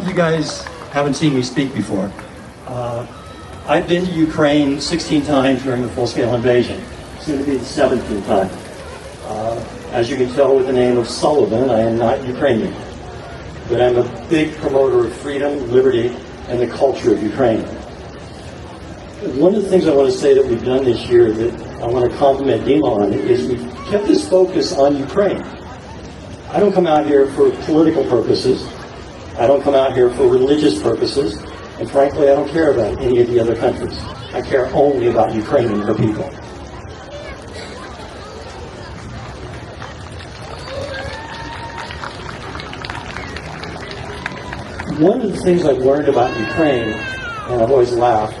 of you guys haven't seen me speak before. I've been to Ukraine 16 times during the full-scale invasion. Soon to be the 17th time. As you can tell with the name of Sullivan, I am not Ukrainian. But I'm a big promoter of freedom, liberty, and the culture of Ukraine. One of the things I want to say that we've done this year that I want to compliment Dima on is we've kept this focus on Ukraine. I don't come out here for political purposes. I don't come out here for religious purposes. And frankly, I don't care about any of the other countries. I care only about Ukraine and her people. One of the things I've learned about Ukraine, and I've always laughed,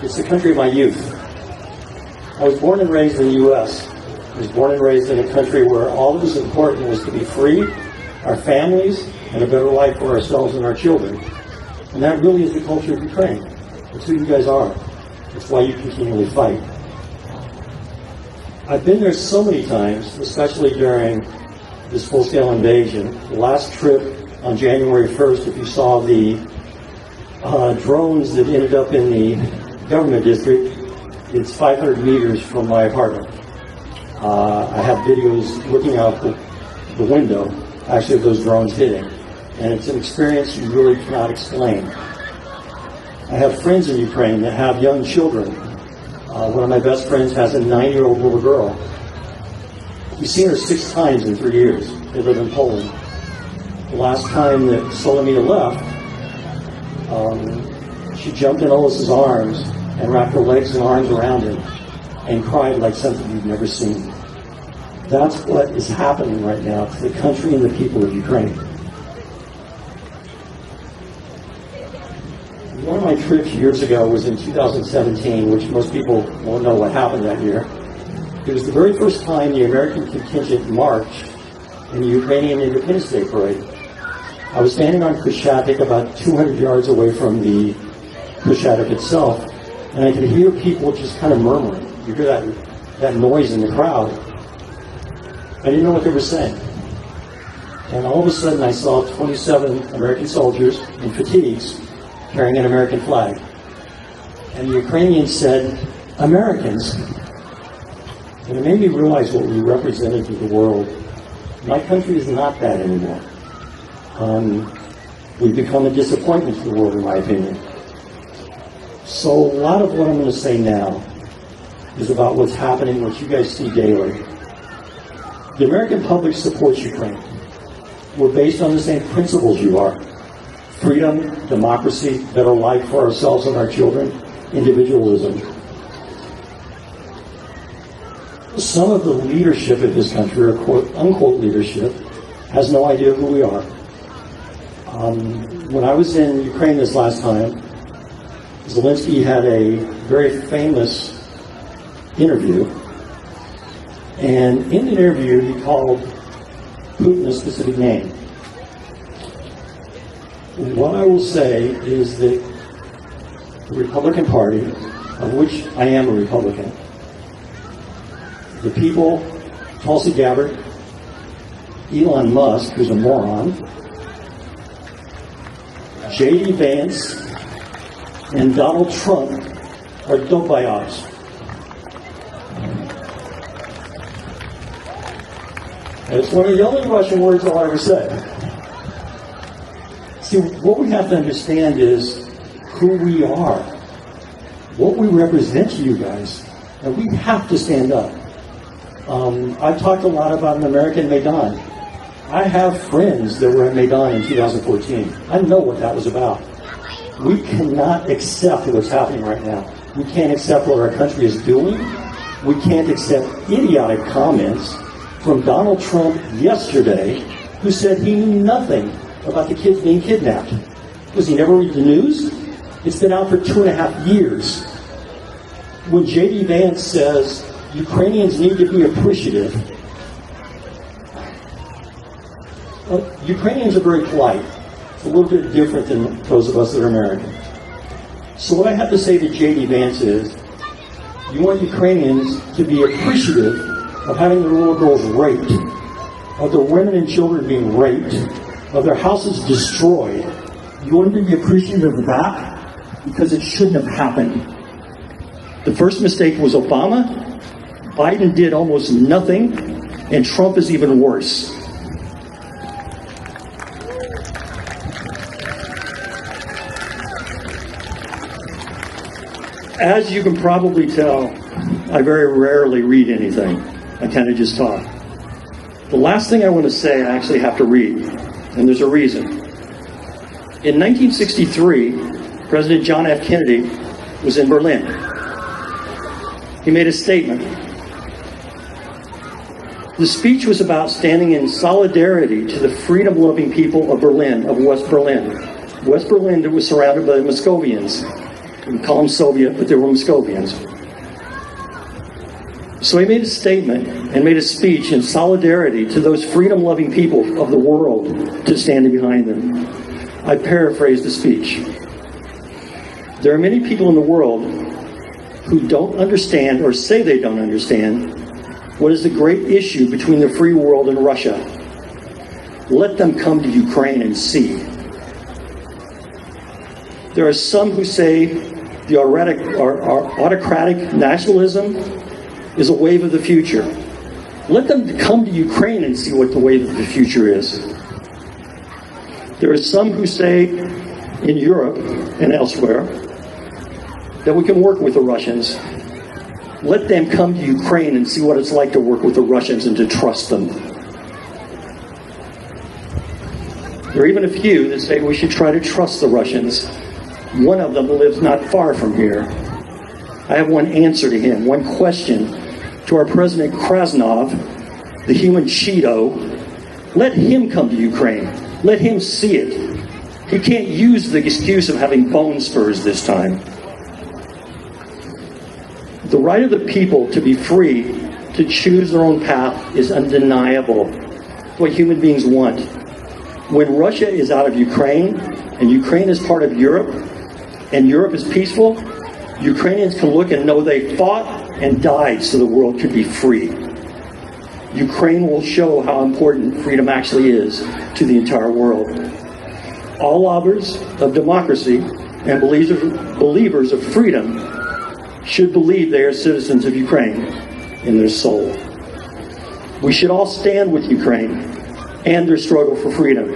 it's the country of my youth. I was born and raised in the U.S. I was born and raised in a country where all that was important was to be free, our families, and a better life for ourselves and our children. And that really is the culture of Ukraine. It's who you guys are. It's why you continually fight. I've been there so many times, especially during this full-scale invasion. The last trip on January 1st, if you saw the drones that ended up in the government district, it's 500 meters from my apartment. I have videos looking out the window, actually, of those drones hitting. And it's an experience you really cannot explain. I have friends in Ukraine that have young children. One of my best friends has a 9-year-old little girl. We've seen her 6 times in 3 years. They live in Poland. The last time that Sullivan left, she jumped in Olis's arms and wrapped her legs and arms around him and cried like something you've never seen. That's what is happening right now to the country and the people of Ukraine. One of my trips years ago was in 2017, which most people won't know what happened that year. It was the very first time the American contingent marched in the Ukrainian Independence Day Parade. I was standing on Krushatik about 200 yards away from the Krushatik itself, and I could hear people just kind of murmuring. You hear that noise in the crowd. I didn't know what they were saying. And all of a sudden I saw 27 American soldiers in fatigues carrying an American flag. And the Ukrainians said, "Americans." And it made me realize what we represented to the world. My country is not that anymore. We've become a disappointment to the world, in my opinion. So a lot of what I'm going to say now is about what's happening, what you guys see daily. The American public supports Ukraine. We're based on the same principles you are. Freedom, democracy, better life for ourselves and our children, individualism. Some of the leadership of this country, or quote, unquote leadership, has no idea who we are. When I was in Ukraine this last time, Zelensky had a very famous interview. And in the interview, he called Putin a specific name. What I will say is that the Republican Party, of which I am a Republican, the people, Tulsi Gabbard, Elon Musk, who's a moron, J.D. Vance, and Donald Trump are dope-bios. It's one of the only Russian words I'll ever say. See, what we have to understand is who we are, what we represent to you guys, and we have to stand up. I've talked a lot about an American Maidan. I have friends that were at Maidan in 2014. I know what that was about. We cannot accept what's happening right now. We can't accept what our country is doing. We can't accept idiotic comments from Donald Trump yesterday, who said he knew nothing about the kids being kidnapped. Does he never read the news? It's been out for 2.5 years. When J.D. Vance says Ukrainians need to be appreciative, Ukrainians are very polite. It's a little bit different than those of us that are American. So what I have to say to J.D. Vance is, you want Ukrainians to be appreciative of having their little girls raped, of their women and children being raped, of their houses destroyed, You want to be appreciative of that because it shouldn't have happened. The first mistake was Obama. Biden did almost nothing, and Trump is even worse. As you can probably tell, I very rarely read anything. I kind of just talk. The last thing I want to say, I actually have to read, and there's a reason. In 1963, President John F. Kennedy was in Berlin. He made a statement. The speech was about standing in solidarity to the freedom-loving people of Berlin, of West Berlin. West Berlin that was surrounded by the Muscovians. We call them Soviet, but they were Muscovians. So he made a statement and made a speech in solidarity to those freedom-loving people of the world to stand behind them. I paraphrase the speech. There are many people in the world who don't understand or say they don't understand what is the great issue between the free world and Russia. Let them come to Ukraine and see. There are some who say the autocratic nationalism is a wave of the future. Let them come to Ukraine and see what the wave of the future is. There are some who say in Europe and elsewhere that we can work with the Russians. Let them come to Ukraine and see what it's like to work with the Russians and to trust them. There are even a few that say we should try to trust the Russians. One of them lives not far from here. I have one answer to him, one question to our President Krasnov, the human Cheeto. Let him come to Ukraine. Let him see it. He can't use the excuse of having bone spurs this time. The right of the people to be free, to choose their own path, is undeniable. It's what human beings want. When Russia is out of Ukraine, and Ukraine is part of Europe, and Europe is peaceful, Ukrainians can look and know they fought and died so the world could be free. Ukraine will show how important freedom actually is to the entire world. All lovers of democracy and believers of freedom should believe they are citizens of Ukraine in their soul. We should all stand with Ukraine and their struggle for freedom.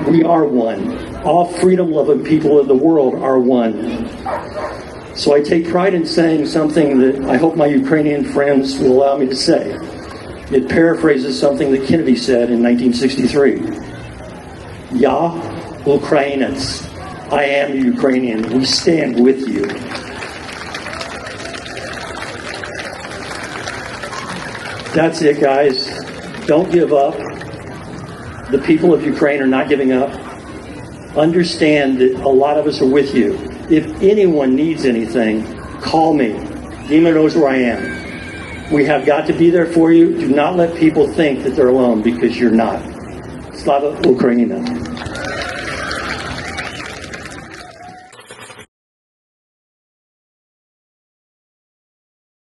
We are one. All freedom-loving people of the world are one. So I take pride in saying something that I hope my Ukrainian friends will allow me to say. It paraphrases something that Kennedy said in 1963. Ya Ukrainets, I am Ukrainian. We stand with you. That's it, guys. Don't give up. The people of Ukraine are not giving up. Understand that a lot of us are with you. If anyone needs anything, call me. Dima knows where I am. We have got to be there for you. Do not let people think that they're alone, because you're not. Slava Ukraina.